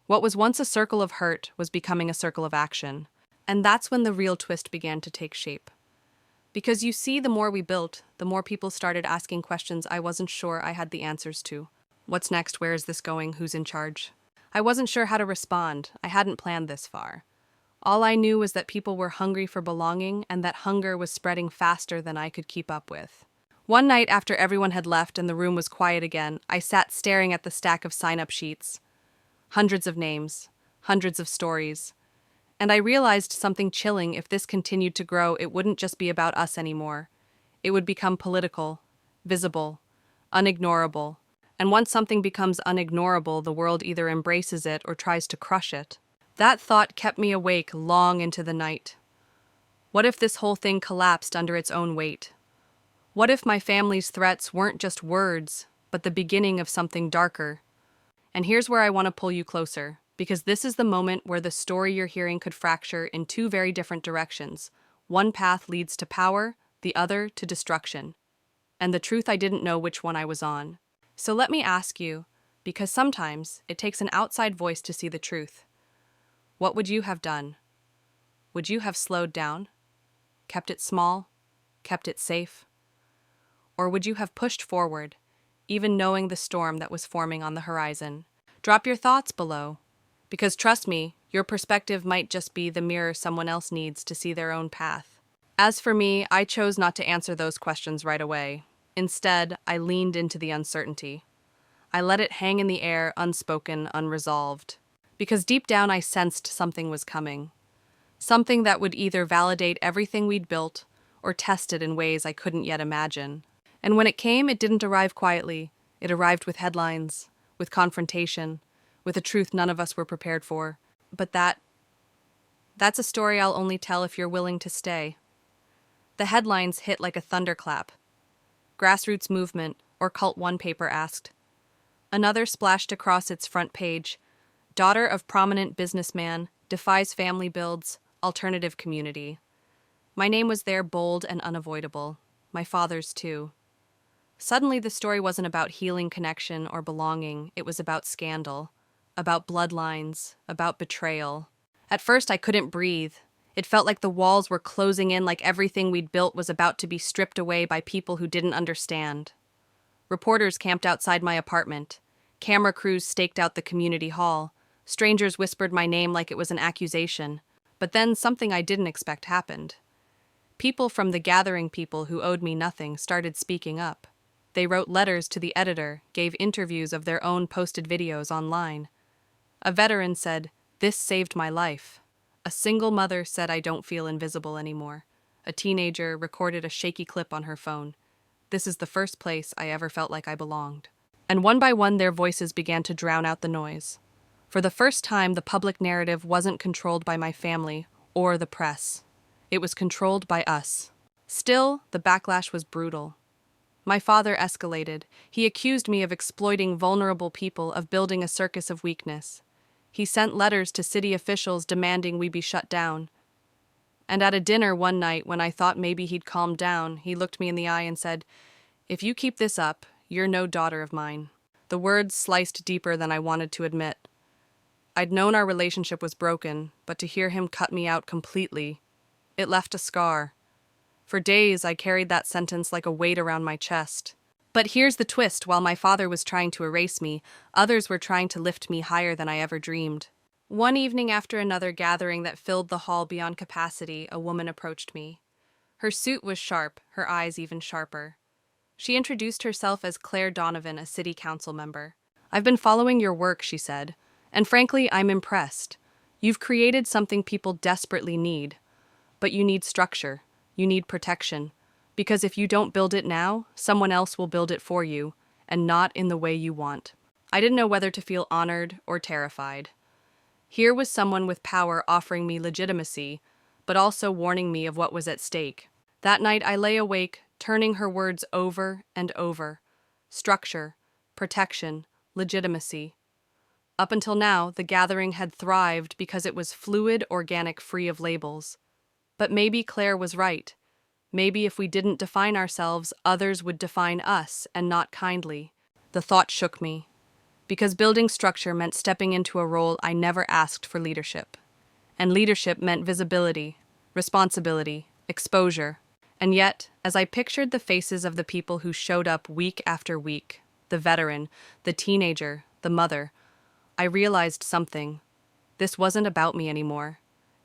What was once a circle of hurt was becoming a circle of action, and that's when the real twist began to take shape. Because you see, the more we built, the more people started asking questions I wasn't sure I had the answers to. What's next? Where is this going? Who's in charge? I wasn't sure how to respond. I hadn't planned this far. All I knew was that people were hungry for belonging and that hunger was spreading faster than I could keep up with. One night after everyone had left and the room was quiet again, I sat staring at the stack of sign-up sheets. Hundreds of names, hundreds of stories. And I realized something chilling. If this continued to grow, it wouldn't just be about us anymore. It would become political, visible, unignorable. And once something becomes unignorable, the world either embraces it or tries to crush it. That thought kept me awake long into the night. What if this whole thing collapsed under its own weight? What if my family's threats weren't just words, but the beginning of something darker? And here's where I want to pull you closer, because this is the moment where the story you're hearing could fracture in two very different directions. One path leads to power, the other to destruction. And the truth, I didn't know which one I was on. So let me ask you, because sometimes it takes an outside voice to see the truth. What would you have done? Would you have slowed down? Kept it small? Kept it safe? Or would you have pushed forward, even knowing the storm that was forming on the horizon? Drop your thoughts below, because trust me, your perspective might just be the mirror someone else needs to see their own path. As for me, I chose not to answer those questions right away. Instead, I leaned into the uncertainty. I let it hang in the air, unspoken, unresolved. Because deep down I sensed something was coming. Something that would either validate everything we'd built or test it in ways I couldn't yet imagine. And when it came, it didn't arrive quietly. It arrived with headlines, with confrontation, with a truth none of us were prepared for. But that's a story I'll only tell if you're willing to stay. The headlines hit like a thunderclap. Grassroots movement, or Cult One paper asked. Another splashed across its front page. Daughter of prominent businessman, defies family builds, alternative community. My name was there, bold and unavoidable. My father's too. Suddenly the story wasn't about healing connection or belonging, it was about scandal, about bloodlines, about betrayal. At first I couldn't breathe. It felt like the walls were closing in, like everything we'd built was about to be stripped away by people who didn't understand. Reporters camped outside my apartment. Camera crews staked out the community hall. Strangers whispered my name like it was an accusation. But then something I didn't expect happened. People from the gathering, people who owed me nothing, started speaking up. They wrote letters to the editor, gave interviews of their own, posted videos online. A veteran said, "This saved my life." A single mother said, "I don't feel invisible anymore." A teenager recorded a shaky clip on her phone. "This is the first place I ever felt like I belonged." And one by one their voices began to drown out the noise. For the first time, the public narrative wasn't controlled by my family or the press. It was controlled by us. Still, the backlash was brutal. My father escalated. He accused me of exploiting vulnerable people, of building a circus of weakness. He sent letters to city officials demanding we be shut down. And at a dinner one night, when I thought maybe he'd calmed down, he looked me in the eye and said, "If you keep this up, you're no daughter of mine." The words sliced deeper than I wanted to admit. I'd known our relationship was broken, but to hear him cut me out completely, it left a scar. For days, I carried that sentence like a weight around my chest. But here's the twist: while my father was trying to erase me, others were trying to lift me higher than I ever dreamed. One evening after another gathering that filled the hall beyond capacity, a woman approached me. Her suit was sharp, her eyes even sharper. She introduced herself as Claire Donovan, a city council member. "I've been following your work," she said, "and frankly, I'm impressed. You've created something people desperately need. But you need structure. You need protection. Because if you don't build it now, someone else will build it for you, and not in the way you want." I didn't know whether to feel honored or terrified. Here was someone with power offering me legitimacy, but also warning me of what was at stake. That night I lay awake, turning her words over and over. Structure, protection, legitimacy. Up until now, the gathering had thrived because it was fluid, organic, free of labels. But maybe Claire was right. Maybe if we didn't define ourselves, others would define us, and not kindly. The thought shook me, because building structure meant stepping into a role I never asked for: leadership. And leadership meant visibility, responsibility, exposure. And yet, as I pictured the faces of the people who showed up week after week, the veteran, the teenager, the mother, I realized something. This wasn't about me anymore.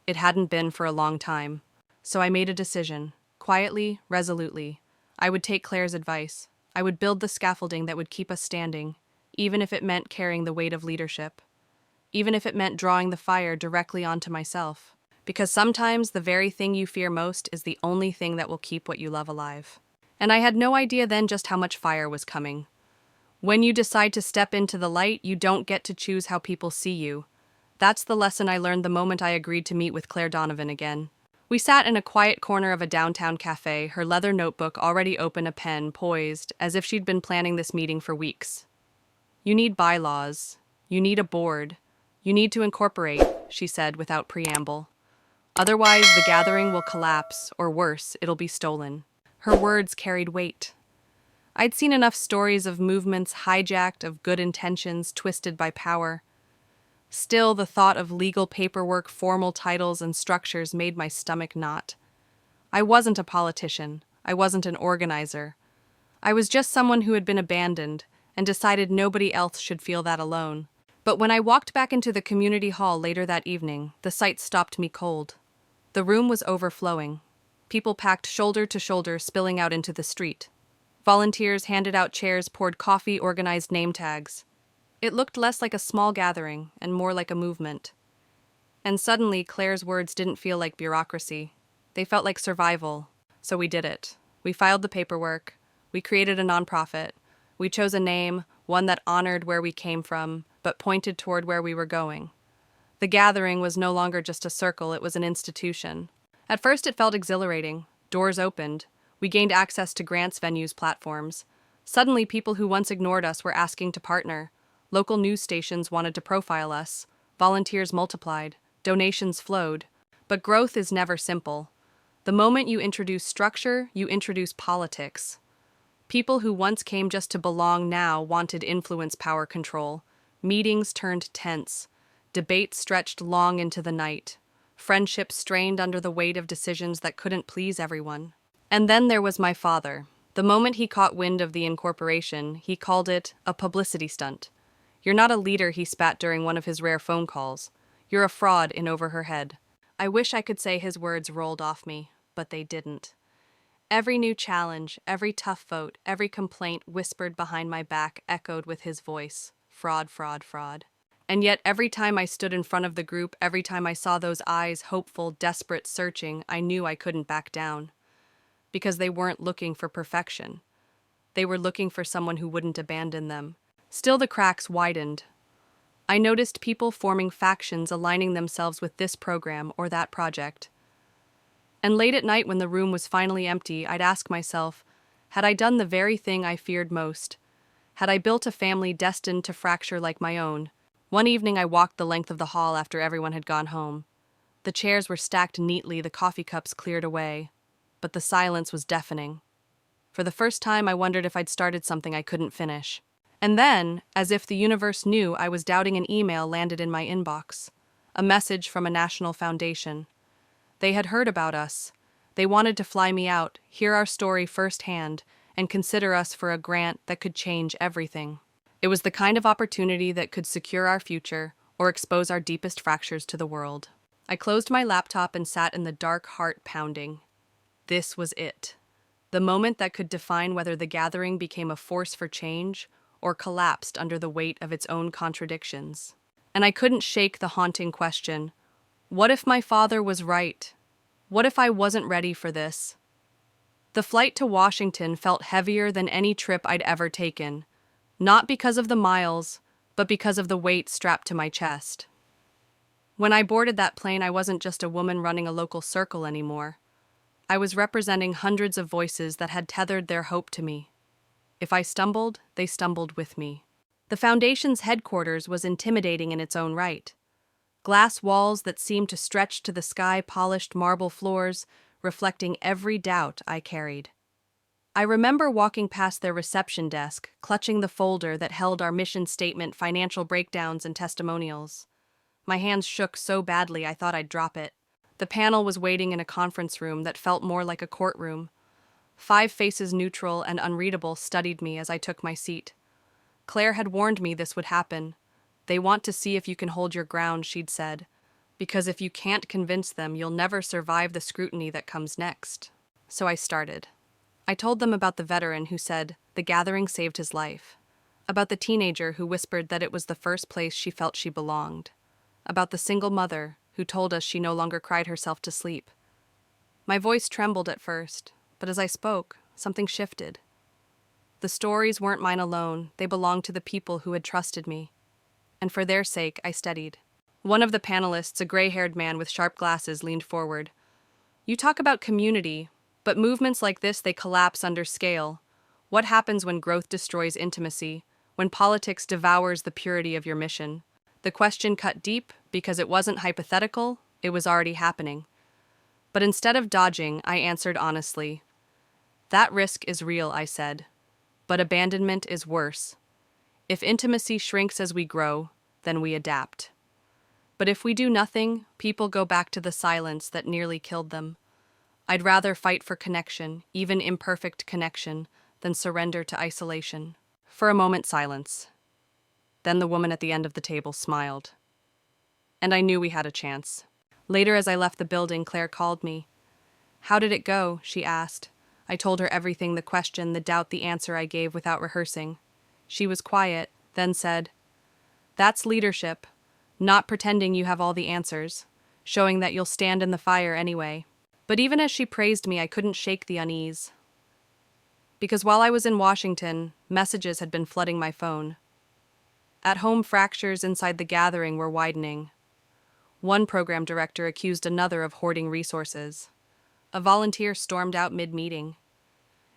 It hadn't been for a long time. So I made a decision, quietly, resolutely. I would take Claire's advice. I would build the scaffolding that would keep us standing, even if it meant carrying the weight of leadership, even if it meant drawing the fire directly onto myself. Because sometimes the very thing you fear most is the only thing that will keep what you love alive. And I had no idea then just how much fire was coming. When you decide to step into the light, you don't get to choose how people see you. That's the lesson I learned the moment I agreed to meet with Claire Donovan again. We sat in a quiet corner of a downtown cafe, her leather notebook already open, a pen poised, as if she'd been planning this meeting for weeks. You need bylaws. You need a board. You need to incorporate, she said without preamble. Otherwise, the gathering will collapse, or worse, it'll be stolen. Her words carried weight. I'd seen enough stories of movements hijacked, of good intentions twisted by power. Still, the thought of legal paperwork, formal titles, and structures made my stomach knot. I wasn't a politician. I wasn't an organizer. I was just someone who had been abandoned and decided nobody else should feel that alone. But when I walked back into the community hall later that evening, the sight stopped me cold. The room was overflowing. People packed shoulder to shoulder, spilling out into the street. Volunteers handed out chairs, poured coffee, organized name tags. It looked less like a small gathering and more like a movement. And suddenly, Claire's words didn't feel like bureaucracy. They felt like survival. So we did it. We filed the paperwork. We created a nonprofit. We chose a name, one that honored where we came from, but pointed toward where we were going. The gathering was no longer just a circle, it was an institution. At first it felt exhilarating. Doors opened. We gained access to grants, venues, platforms. Suddenly people who once ignored us were asking to partner. Local news stations wanted to profile us. Volunteers multiplied. Donations flowed. But growth is never simple. The moment you introduce structure, you introduce politics. People who once came just to belong now wanted influence, power, control. Meetings turned tense. Debates stretched long into the night. Friendships strained under the weight of decisions that couldn't please everyone. And then there was my father. The moment he caught wind of the incorporation, he called it a publicity stunt. You're not a leader, he spat during one of his rare phone calls. You're a fraud, in over her head. I wish I could say his words rolled off me, but they didn't. Every new challenge, every tough vote, every complaint whispered behind my back echoed with his voice. Fraud, fraud, fraud. And yet every time I stood in front of the group, every time I saw those eyes, hopeful, desperate, searching, I knew I couldn't back down. Because they weren't looking for perfection. They were looking for someone who wouldn't abandon them. Still the cracks widened. I noticed people forming factions, aligning themselves with this program or that project. And late at night when the room was finally empty, I'd ask myself, had I done the very thing I feared most? Had I built a family destined to fracture like my own? One evening I walked the length of the hall after everyone had gone home. The chairs were stacked neatly, the coffee cups cleared away. But the silence was deafening. For the first time I wondered if I'd started something I couldn't finish. And then, as if the universe knew, I was doubting, an email landed in my inbox. A message from a national foundation. They had heard about us. They wanted to fly me out, hear our story firsthand, and consider us for a grant that could change everything. It was the kind of opportunity that could secure our future or expose our deepest fractures to the world. I closed my laptop and sat in the dark, heart pounding. This was it. The moment that could define whether the gathering became a force for change or collapsed under the weight of its own contradictions. And I couldn't shake the haunting question, what if my father was right? What if I wasn't ready for this? The flight to Washington felt heavier than any trip I'd ever taken, not because of the miles, but because of the weight strapped to my chest. When I boarded that plane, I wasn't just a woman running a local circle anymore. I was representing hundreds of voices that had tethered their hope to me. If I stumbled, they stumbled with me. The Foundation's headquarters was intimidating in its own right. Glass walls that seemed to stretch to the sky, polished marble floors, reflecting every doubt I carried. I remember walking past their reception desk, clutching the folder that held our mission statement, financial breakdowns, and testimonials. My hands shook so badly I thought I'd drop it. The panel was waiting in a conference room that felt more like a courtroom. 5 faces neutral and unreadable studied me as I took my seat. Claire had warned me this would happen. They want to see if you can hold your ground, she'd said. Because if you can't convince them, you'll never survive the scrutiny that comes next. So I started. I told them about the veteran who said the gathering saved his life. About the teenager who whispered that it was the first place she felt she belonged. About the single mother who told us she no longer cried herself to sleep. My voice trembled at first, but as I spoke, something shifted. The stories weren't mine alone, they belonged to the people who had trusted me. And for their sake, I steadied. One of the panelists, a gray-haired man with sharp glasses, leaned forward. You talk about community, but movements like this, they collapse under scale. What happens when growth destroys intimacy, when politics devours the purity of your mission? The question cut deep because it wasn't hypothetical, it was already happening. But instead of dodging, I answered honestly. That risk is real, I said. But abandonment is worse. If intimacy shrinks as we grow, then we adapt. But if we do nothing, people go back to the silence that nearly killed them. I'd rather fight for connection, even imperfect connection, than surrender to isolation. For a moment, silence. Then the woman at the end of the table smiled. And I knew we had a chance. Later, as I left the building, Claire called me. How did it go? She asked. I told her everything, the question, the doubt, the answer I gave without rehearsing. She was quiet, then said, That's leadership. Not pretending you have all the answers, showing that you'll stand in the fire anyway. But even as she praised me, I couldn't shake the unease. Because while I was in Washington, messages had been flooding my phone. At home, fractures inside the gathering were widening. One program director accused another of hoarding resources. A volunteer stormed out mid-meeting.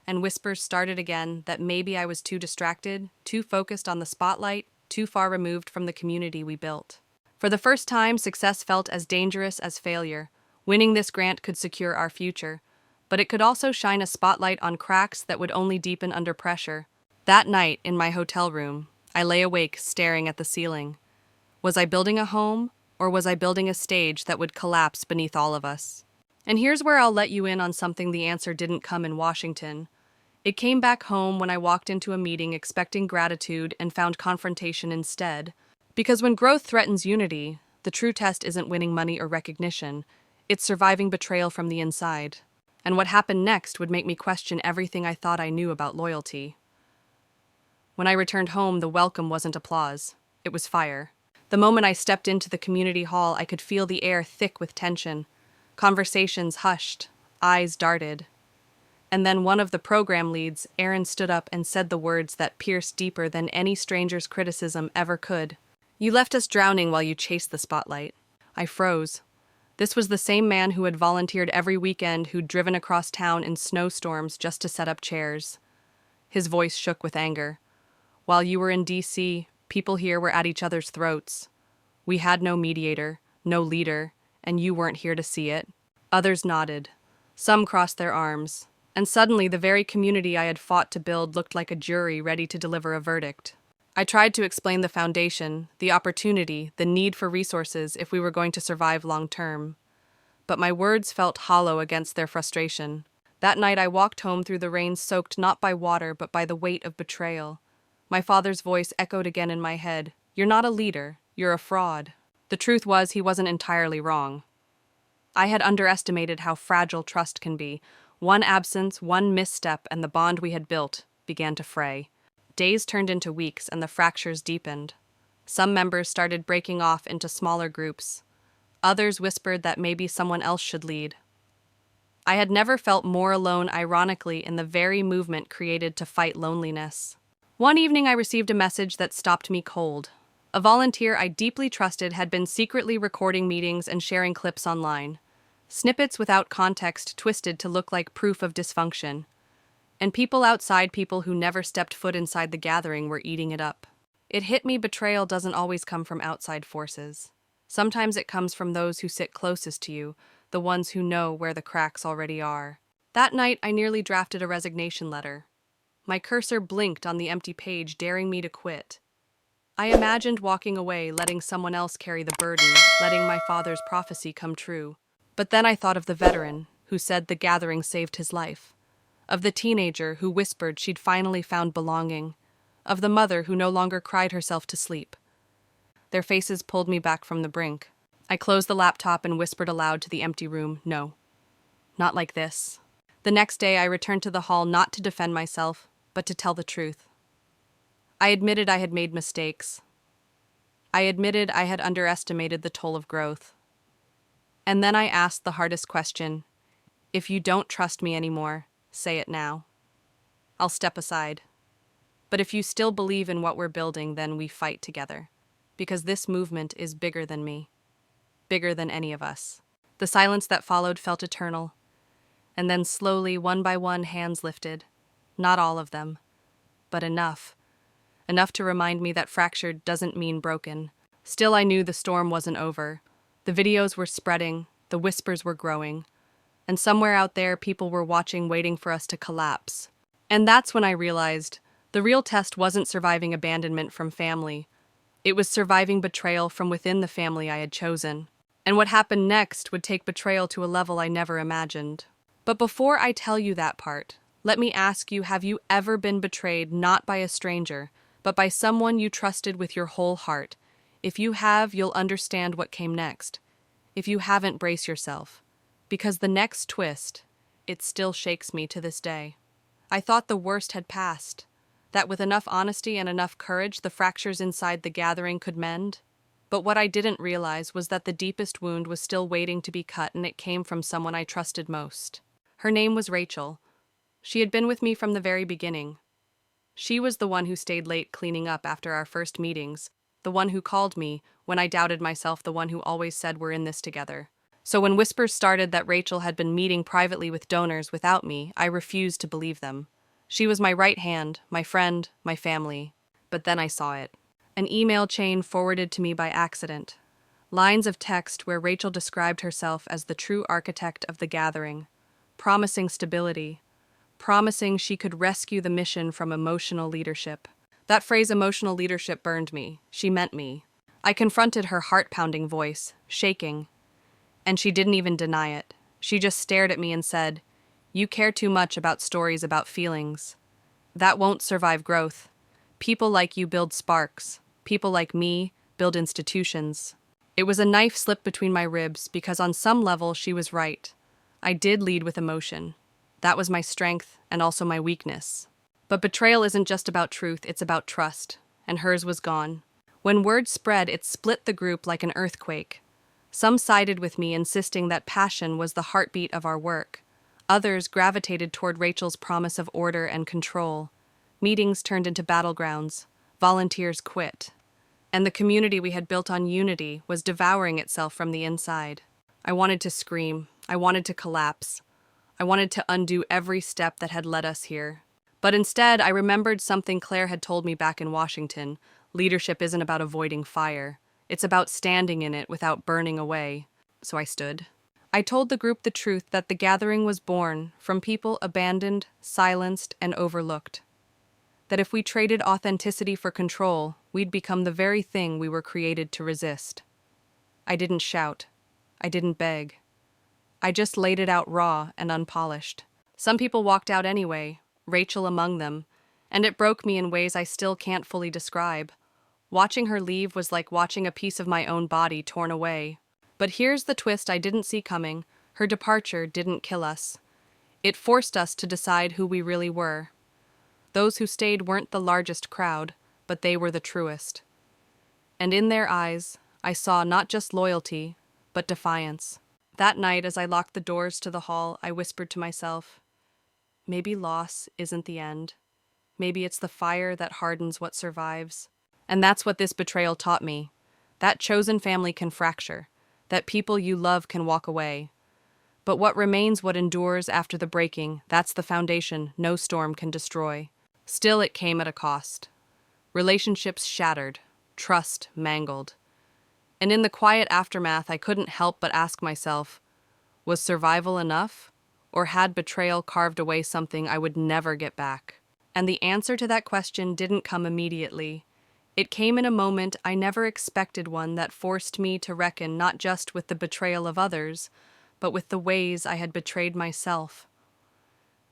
And whispers started again that maybe I was too distracted, too focused on the spotlight, too far removed from the community we built. For the first time, success felt as dangerous as failure. Winning this grant could secure our future, but it could also shine a spotlight on cracks that would only deepen under pressure. That night, in my hotel room, I lay awake staring at the ceiling. Was I building a home, or was I building a stage that would collapse beneath all of us? And here's where I'll let you in on something the answer didn't come in Washington. It came back home when I walked into a meeting expecting gratitude and found confrontation instead. Because when growth threatens unity, the true test isn't winning money or recognition, it's surviving betrayal from the inside. And what happened next would make me question everything I thought I knew about loyalty. When I returned home, the welcome wasn't applause, it was fire. The moment I stepped into the community hall, I could feel the air thick with tension. Conversations hushed, eyes darted. And then one of the program leads, Aaron, stood up and said the words that pierced deeper than any stranger's criticism ever could. You left us drowning while you chased the spotlight. I froze. This was the same man who had volunteered every weekend, who'd driven across town in snowstorms just to set up chairs. His voice shook with anger. While you were in D.C., people here were at each other's throats. We had no mediator, no leader, and you weren't here to see it. Others nodded. Some crossed their arms. And suddenly the very community I had fought to build looked like a jury ready to deliver a verdict. I tried to explain the foundation, the opportunity, the need for resources if we were going to survive long term. But my words felt hollow against their frustration. That night I walked home through the rain, soaked not by water but by the weight of betrayal. My father's voice echoed again in my head. You're not a leader, you're a fraud. The truth was, he wasn't entirely wrong. I had underestimated how fragile trust can be. One absence, one misstep, and the bond we had built began to fray. Days turned into weeks, and the fractures deepened. Some members started breaking off into smaller groups. Others whispered that maybe someone else should lead. I had never felt more alone, ironically, in the very movement created to fight loneliness. One evening I received a message that stopped me cold. A volunteer I deeply trusted had been secretly recording meetings and sharing clips online. Snippets without context, twisted to look like proof of dysfunction. And people outside, people who never stepped foot inside the gathering, were eating it up. It hit me, betrayal doesn't always come from outside forces. Sometimes it comes from those who sit closest to you, the ones who know where the cracks already are. That night, I nearly drafted a resignation letter. My cursor blinked on the empty page, daring me to quit. I imagined walking away, letting someone else carry the burden, letting my father's prophecy come true. But then I thought of the veteran, who said the gathering saved his life. of the teenager who whispered she'd finally found belonging, of the mother who no longer cried herself to sleep. Their faces pulled me back from the brink. I closed the laptop and whispered aloud to the empty room, "No, not like this." The next day, I returned to the hall not to defend myself, but to tell the truth. I admitted I had made mistakes. I admitted I had underestimated the toll of growth. And then I asked the hardest question: if you don't trust me anymore, say it now. I'll step aside. But if you still believe in what we're building, then we fight together. Because this movement is bigger than me. Bigger than any of us. The silence that followed felt eternal. And then slowly, one by one, hands lifted. Not all of them, but enough. Enough to remind me that fractured doesn't mean broken. Still, I knew the storm wasn't over. The videos were spreading, the whispers were growing. And somewhere out there, people were watching, waiting for us to collapse. And that's when I realized the real test wasn't surviving abandonment from family. It was surviving betrayal from within the family I had chosen. And what happened next would take betrayal to a level I never imagined. But before I tell you that part, let me ask you, have you ever been betrayed not by a stranger, but by someone you trusted with your whole heart? If you have, you'll understand what came next. If you haven't, brace yourself. Because the next twist, it still shakes me to this day. I thought the worst had passed, that with enough honesty and enough courage, the fractures inside the gathering could mend. But what I didn't realize was that the deepest wound was still waiting to be cut, and it came from someone I trusted most. Her name was Rachel. She had been with me from the very beginning. She was the one who stayed late cleaning up after our first meetings, the one who called me when I doubted myself, the one who always said we're in this together. So when whispers started that Rachel had been meeting privately with donors without me, I refused to believe them. She was my right hand, my friend, my family. But then I saw it. An email chain forwarded to me by accident. Lines of text where Rachel described herself as the true architect of the gathering, promising stability, promising she could rescue the mission from emotional leadership. That phrase, emotional leadership, burned me. She meant me. I confronted her heart-pounding voice, shaking. And she didn't even deny it. She just stared at me and said, "You care too much about stories about feelings. That won't survive growth. People like you build sparks. People like me build institutions." It was a knife slipped between my ribs because on some level she was right. I did lead with emotion. That was my strength and also my weakness. But betrayal isn't just about truth, it's about trust, and hers was gone. When word spread, it split the group like an earthquake. Some sided with me, insisting that passion was the heartbeat of our work. Others gravitated toward Rachel's promise of order and control. Meetings turned into battlegrounds. Volunteers quit. And the community we had built on unity was devouring itself from the inside. I wanted to scream. I wanted to collapse. I wanted to undo every step that had led us here. But instead, I remembered something Claire had told me back in Washington. Leadership isn't about avoiding fire. It's about standing in it without burning away. So I stood. I told the group the truth that the gathering was born from people abandoned, silenced, and overlooked. That if we traded authenticity for control, we'd become the very thing we were created to resist. I didn't shout. I didn't beg. I just laid it out raw and unpolished. Some people walked out anyway, Rachel among them, and it broke me in ways I still can't fully describe. Watching her leave was like watching a piece of my own body torn away. But here's the twist I didn't see coming. Her departure didn't kill us. It forced us to decide who we really were. Those who stayed weren't the largest crowd, but they were the truest. And in their eyes, I saw not just loyalty, but defiance. That night, as I locked the doors to the hall, I whispered to myself, maybe loss isn't the end. Maybe it's the fire that hardens what survives. And that's what this betrayal taught me. That chosen family can fracture. That people you love can walk away. But what remains, what endures after the breaking, that's the foundation no storm can destroy. Still, it came at a cost. Relationships shattered, trust mangled. And in the quiet aftermath, I couldn't help but ask myself, was survival enough? Or had betrayal carved away something I would never get back? And the answer to that question didn't come immediately. It came in a moment I never expected, one that forced me to reckon not just with the betrayal of others, but with the ways I had betrayed myself.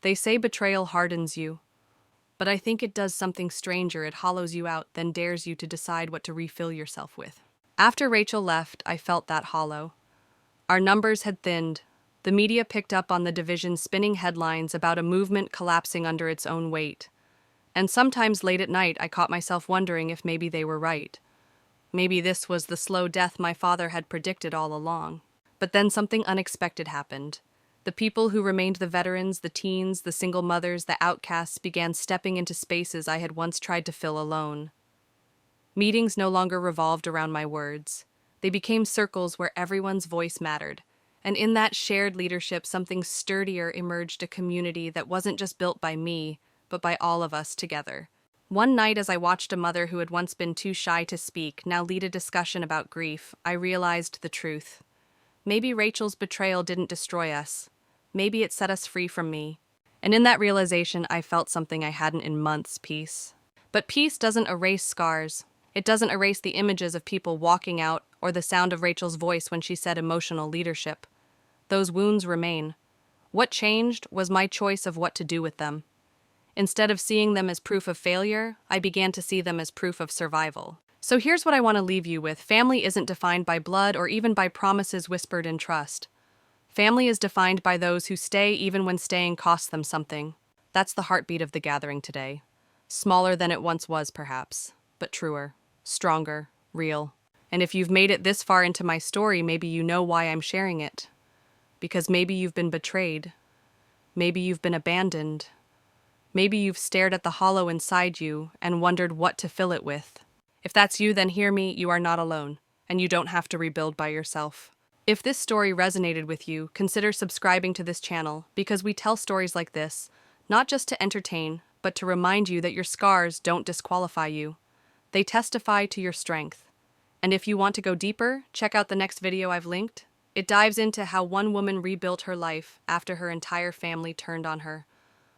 They say betrayal hardens you, but I think it does something stranger. It hollows you out, then dares you to decide what to refill yourself with. After Rachel left, I felt that hollow. Our numbers had thinned. The media picked up on the division, spinning headlines about a movement collapsing under its own weight. And sometimes late at night, I caught myself wondering if maybe they were right. Maybe this was the slow death my father had predicted all along. But then something unexpected happened. The people who remained the veterans, the teens, the single mothers, the outcasts began stepping into spaces I had once tried to fill alone. Meetings no longer revolved around my words. They became circles where everyone's voice mattered. And in that shared leadership, something sturdier emerged, a community that wasn't just built by me, but by all of us together. One night, as I watched a mother who had once been too shy to speak now lead a discussion about grief, I realized the truth. Maybe Rachel's betrayal didn't destroy us. Maybe it set us free from me. And in that realization, I felt something I hadn't in months: peace. But peace doesn't erase scars. It doesn't erase the images of people walking out or the sound of Rachel's voice when she said emotional leadership. Those wounds remain. What changed was my choice of what to do with them. Instead of seeing them as proof of failure, I began to see them as proof of survival. So here's what I want to leave you with. Family isn't defined by blood or even by promises whispered in trust. Family is defined by those who stay even when staying costs them something. That's the heartbeat of the gathering today. Smaller than it once was, perhaps, but truer, stronger, real. And if you've made it this far into my story, maybe you know why I'm sharing it. Because maybe you've been betrayed. Maybe you've been abandoned. Maybe you've stared at the hollow inside you and wondered what to fill it with. If that's you, then hear me, you are not alone, and you don't have to rebuild by yourself. If this story resonated with you, consider subscribing to this channel, because we tell stories like this, not just to entertain, but to remind you that your scars don't disqualify you. They testify to your strength. And if you want to go deeper, check out the next video I've linked. It dives into how one woman rebuilt her life after her entire family turned on her.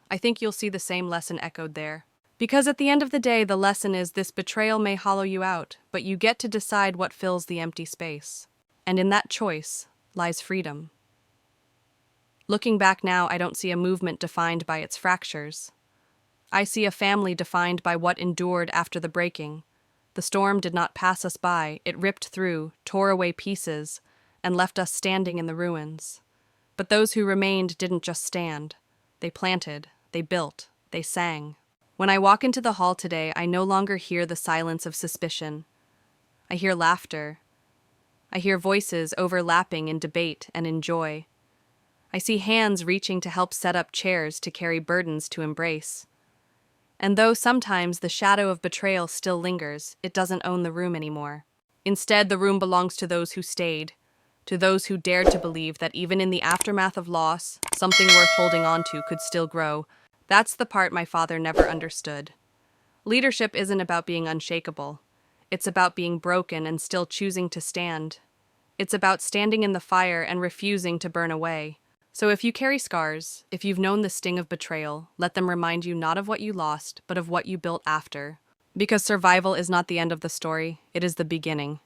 I think you'll see the same lesson echoed there. Because at the end of the day, the lesson is this: betrayal may hollow you out, but you get to decide what fills the empty space. And in that choice lies freedom. Looking back now, I don't see a movement defined by its fractures. I see a family defined by what endured after the breaking. The storm did not pass us by, it ripped through, tore away pieces, and left us standing in the ruins. But those who remained didn't just stand. They planted, they built, they sang. When I walk into the hall today, I no longer hear the silence of suspicion. I hear laughter. I hear voices overlapping in debate and in joy. I see hands reaching to help set up chairs to carry burdens to embrace. And though sometimes the shadow of betrayal still lingers, it doesn't own the room anymore. Instead, the room belongs to those who stayed, to those who dared to believe that even in the aftermath of loss, something worth holding on to could still grow. That's the part my father never understood. Leadership isn't about being unshakable. It's about being broken and still choosing to stand. It's about standing in the fire and refusing to burn away. So if you carry scars, if you've known the sting of betrayal, let them remind you not of what you lost, but of what you built after. Because survival is not the end of the story, it is the beginning.